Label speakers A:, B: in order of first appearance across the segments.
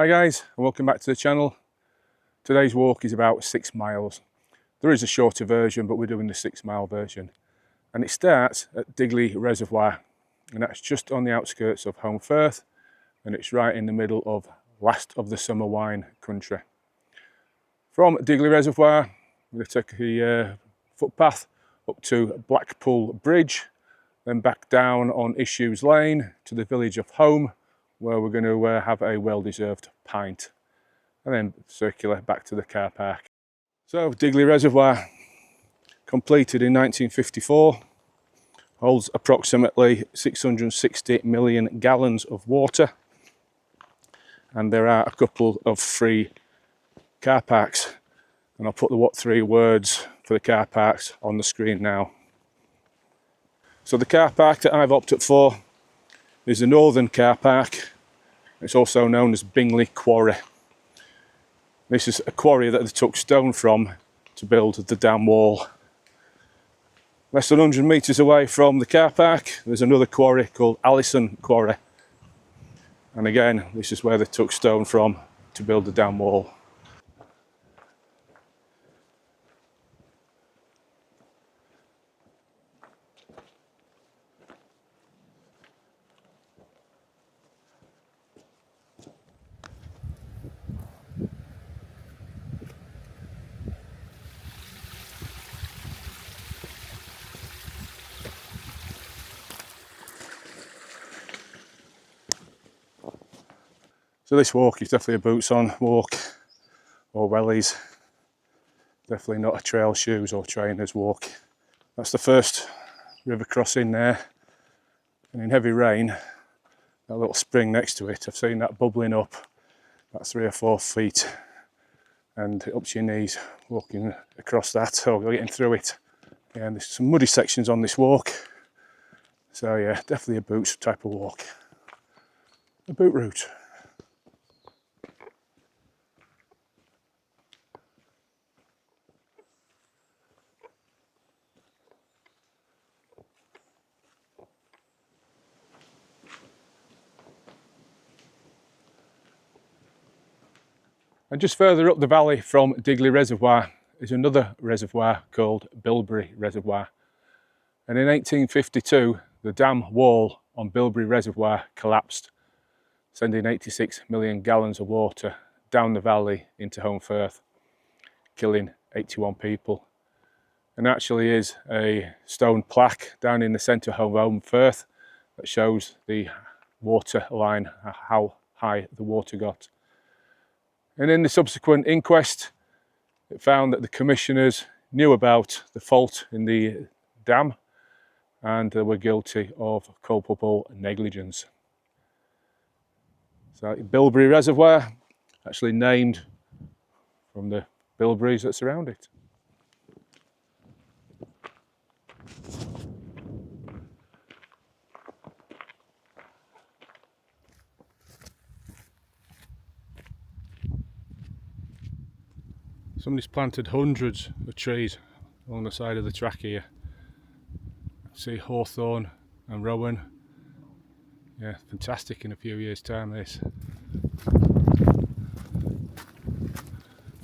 A: Hi guys, and welcome back to the channel. Today's walk is about 6 miles. There is a shorter version, but we're doing the 6-mile version. And it starts at Digley Reservoir, and that's just on the outskirts of Holmfirth, and it's right in the middle of last of the summer wine country. From Digley Reservoir, we're going to take the footpath up to Blackpool Bridge, then back down on Issues Lane to the village of Holme, where we're going to have a well-deserved pint, and then circular back to the car park. So Digley Reservoir, completed in 1954, holds approximately 660 million gallons of water, and there are a couple of free car parks, and I'll put the 3 words for the car parks on the screen now. So the car park that I've opted for is the Northern Car Park. It's also known as Bingley Quarry. This is a quarry that they took stone from to build the dam wall. Less than 100 metres away from the car park, there's another quarry called Allison Quarry. And again, this is where they took stone from to build the dam wall. So this walk is definitely a boots on walk, or wellies. Definitely not a trail shoes or trainers walk. That's the first river crossing there, and in heavy rain, that little spring next to it, I've seen that bubbling up about 3 or 4 feet and up to your knees walking across that, or getting through it. Yeah, and there's some muddy sections on this walk, so yeah, definitely a boots type of walk, a boot route. And just further up the valley from Digley Reservoir is another reservoir called Bilberry Reservoir. And in 1852, the dam wall on Bilberry Reservoir collapsed, sending 86 million gallons of water down the valley into Holmfirth, killing 81 people. And there actually is a stone plaque down in the centre of Holmfirth that shows the water line, how high the water got. And in the subsequent inquest, it found that the commissioners knew about the fault in the dam and they were guilty of culpable negligence. So Bilberry Reservoir, actually named from the bilberries that surround it. Somebody's planted hundreds of trees along the side of the track here. See hawthorn and rowan. Yeah, fantastic in a few years' time, this.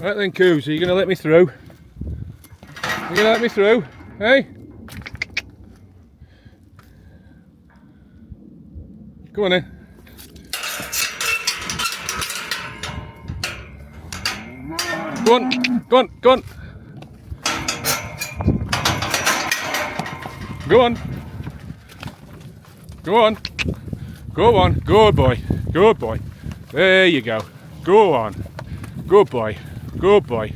A: Right then, Coos, are you going to let me through? You going to let me through? Hey? Come on in. Go on, go on, go on. Go on. Go on. Go on. Good boy. Good boy. There you go. Go on. Good boy. Good boy.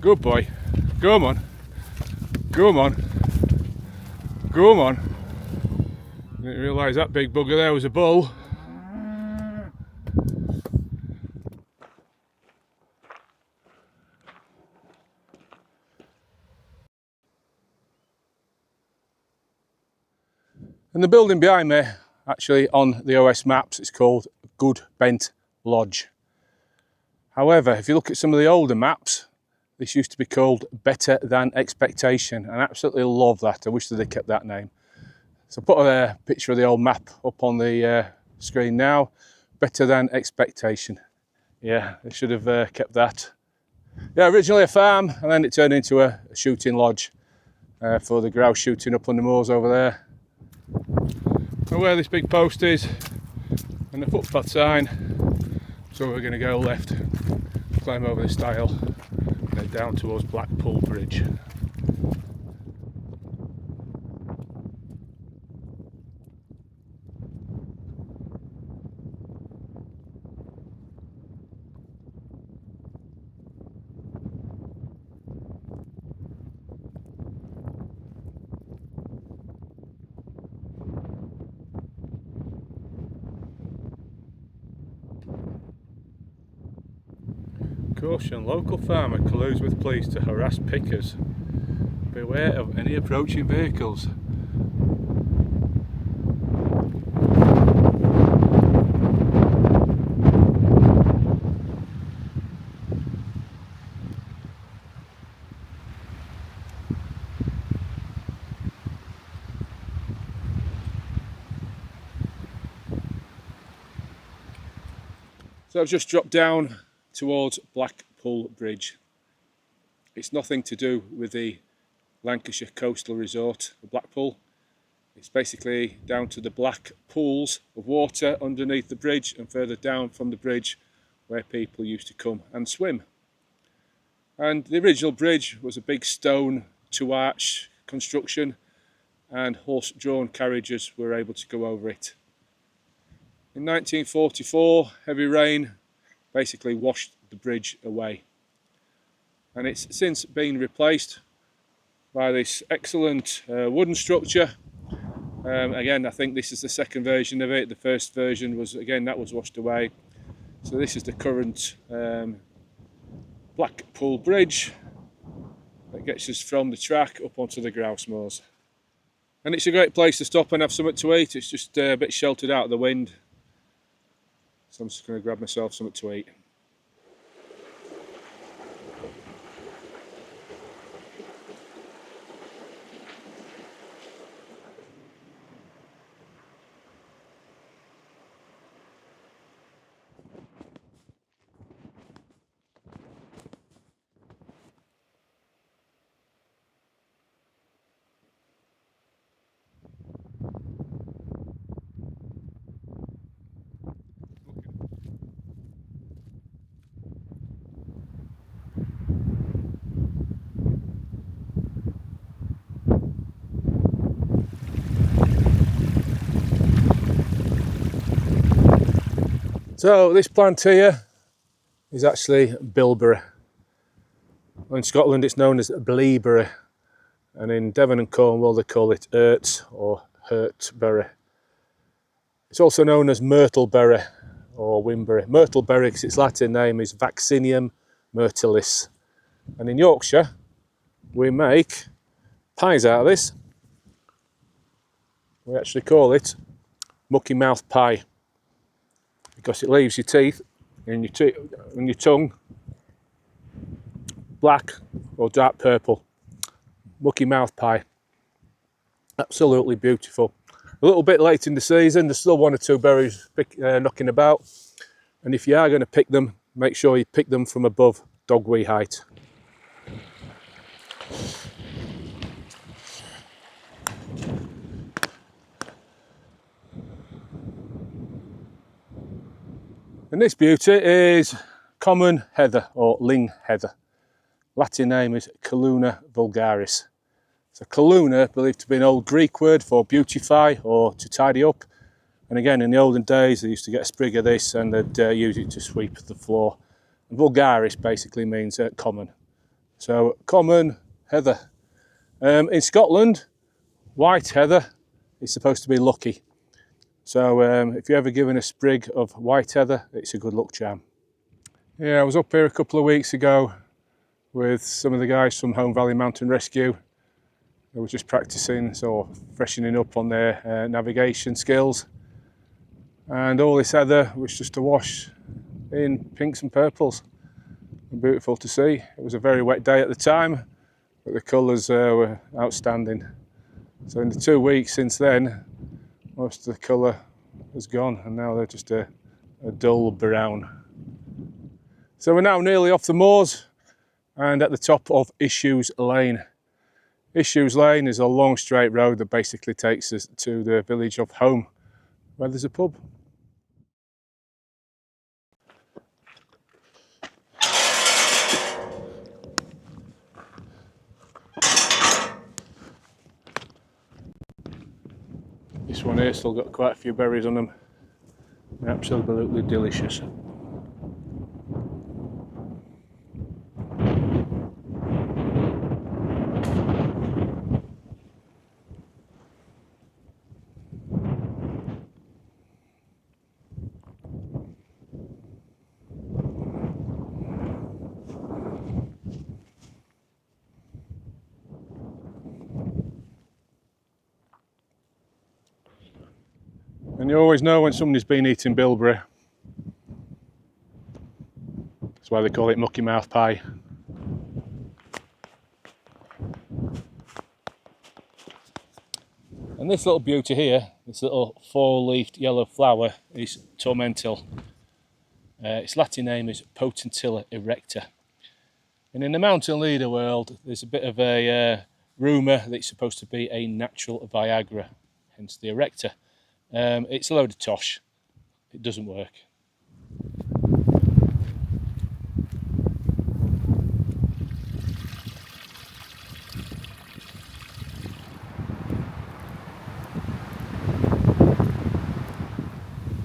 A: Good boy. Come on. Come on. Come on. Didn't realise that big bugger there was a bull. And the building behind me, actually on the OS maps, it's called Good Bent Lodge. However, if you look at some of the older maps, this used to be called Better Than Expectation, and I absolutely love that. I wish that they kept that name. So I put a picture of the old map up on the screen now. better than expectation. Yeah, they should have kept that. Yeah, originally a farm, and then it turned into a shooting lodge for the grouse shooting up on the moors over there. And where this big post is, and the footpath sign, so we're going to go left, climb over the stile, and head down towards Blackpool Bridge. Caution, local farmer colludes with police to harass pickers. Beware of any approaching vehicles. So I've just dropped down towards Blackpool Bridge. It's nothing to do with the Lancashire coastal resort of Blackpool. It's basically down to the black pools of water underneath the bridge and further down from the bridge where people used to come and swim. And the original bridge was a big stone two-arch construction, and horse-drawn carriages were able to go over it. In 1944, heavy rain basically washed the bridge away, and it's since been replaced by this excellent wooden structure. Again, I think this is the second version of it. The first version was, again, that was washed away. So this is the current Blackpool Bridge that gets us from the track up onto the grouse moors. And it's a great place to stop and have something to eat. It's just a bit sheltered out of the wind. So I'm just going to grab myself something to eat. So this plant here is actually bilberry. In Scotland it's known as bleaberry, and in Devon and Cornwall they call it earts or hurtberry. It's also known as myrtleberry or wimberry. Myrtleberry, because its Latin name is Vaccinium myrtilis. And in Yorkshire we make pies out of this. We actually call it mucky mouth pie, because it leaves your teeth and your tongue black or dark purple. Mucky mouth pie. Absolutely beautiful. A little bit late in the season, there's still one or two berries knocking about. And if you are going to pick them, make sure you pick them from above dog wee height. And this beauty is common heather or ling heather. Latin name is Calluna vulgaris. So Calluna, believed to be an old Greek word for beautify or to tidy up. And again, in the olden days, they used to get a sprig of this and they'd use it to sweep the floor. And vulgaris basically means common. So common heather. In Scotland, white heather is supposed to be lucky. So if you're ever given a sprig of white heather, it's a good luck charm. Yeah, I was up here a couple of weeks ago with some of the guys from Holme Valley Mountain Rescue. They were just practicing, so freshening up on their navigation skills. And all this heather was just awash in pinks and purples. And beautiful to see. It was a very wet day at the time, but the colours were outstanding. So in the 2 weeks since then, most of the colour has gone, and now they're just a a dull brown. So we're now nearly off the moors and at the top of Issues Lane. Issues Lane is a long straight road that basically takes us to the village of Holme, where there's a pub. This one here still got quite a few berries on them. They're absolutely delicious. And you always know when somebody's been eating bilberry. That's why they call it mucky mouth pie. And this little beauty here, this little four-leafed yellow flower, is tormentil. Its Latin name is Potentilla erecta. And in the mountain leader world, there's a bit of a rumour that it's supposed to be a natural Viagra, hence the erecta. It's a load of tosh. It doesn't work.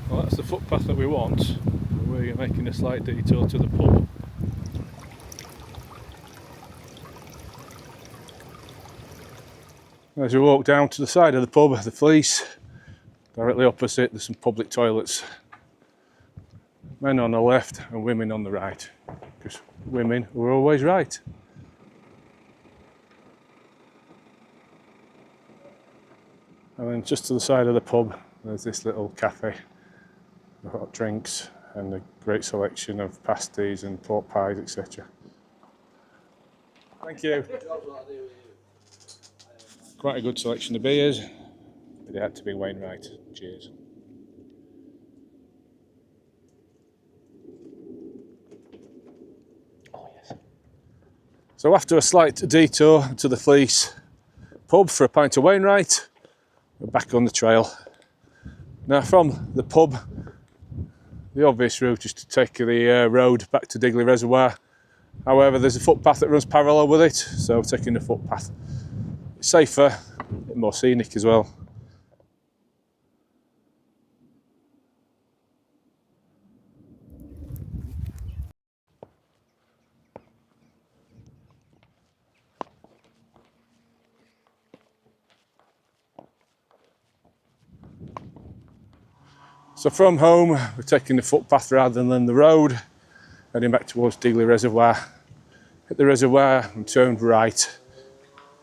A: Well, that's the footpath that we want. We're making a slight detour to the pub. As we walk down to the side of the pub, the Fleece, directly opposite there's some public toilets. Men on the left and women on the right, because women were always right. And then just to the side of the pub there's this little cafe with hot drinks and a great selection of pasties and pork pies, etc. Thank you. Quite a good selection of beers, but it had to be Wainwright. Cheers. Oh yes. So after a slight detour to the Fleece pub for a pint of Wainwright, we're back on the trail. Now from the pub, the obvious route is to take the road back to Digley Reservoir. However, there's a footpath that runs parallel with it, so taking the footpath. It's safer, a bit more scenic as well. So from home, we're taking the footpath rather than the road, heading back towards Digley Reservoir. Hit the reservoir and turned right.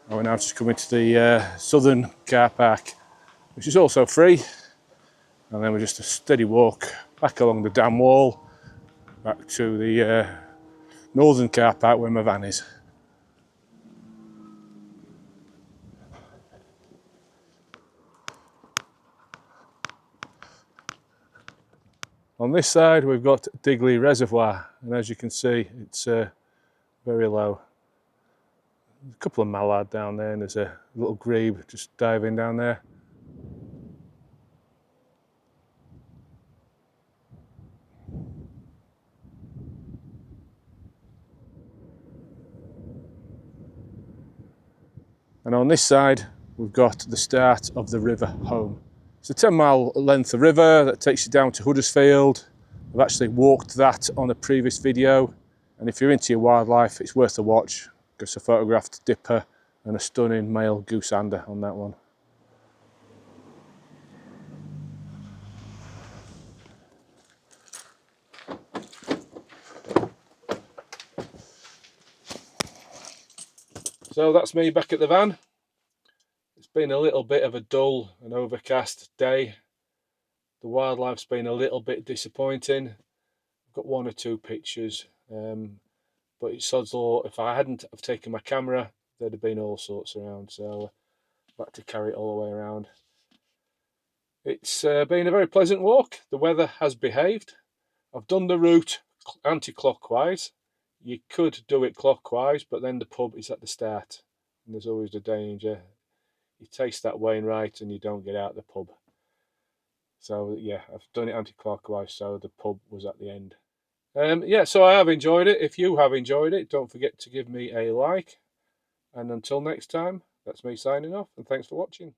A: And we're now just coming to the southern car park, which is also free. And then we're just a steady walk back along the dam wall, back to the northern car park where my van is. On this side we've got Digley Reservoir, and as you can see it's very low. There's a couple of mallard down there and there's a little grebe just diving down there. And on this side we've got the start of the river Holme. It's a 10-mile length of river that takes you down to Huddersfield. I've actually walked that on a previous video, and if you're into your wildlife it's worth a watch, because I photographed dipper and a stunning male goosander on that one. So that's me back at the van. It's been a little bit of a dull and overcast day. The wildlife's been a little bit disappointing. I've got one or two pictures, but it's odds law. If I hadn't have taken my camera, there'd have been all sorts around, so I've had to carry it all the way around. It's been a very pleasant walk. The weather has behaved. I've done the route anti-clockwise. You could do it clockwise, but then the pub is at the start, and there's always the danger. You taste that wine right and you don't get out the pub. So yeah, I've done it anti-clockwise, so the pub was at the end. Yeah, so I have enjoyed it. If you have enjoyed it, don't forget to give me a like. And until next time, that's me signing off, and thanks for watching.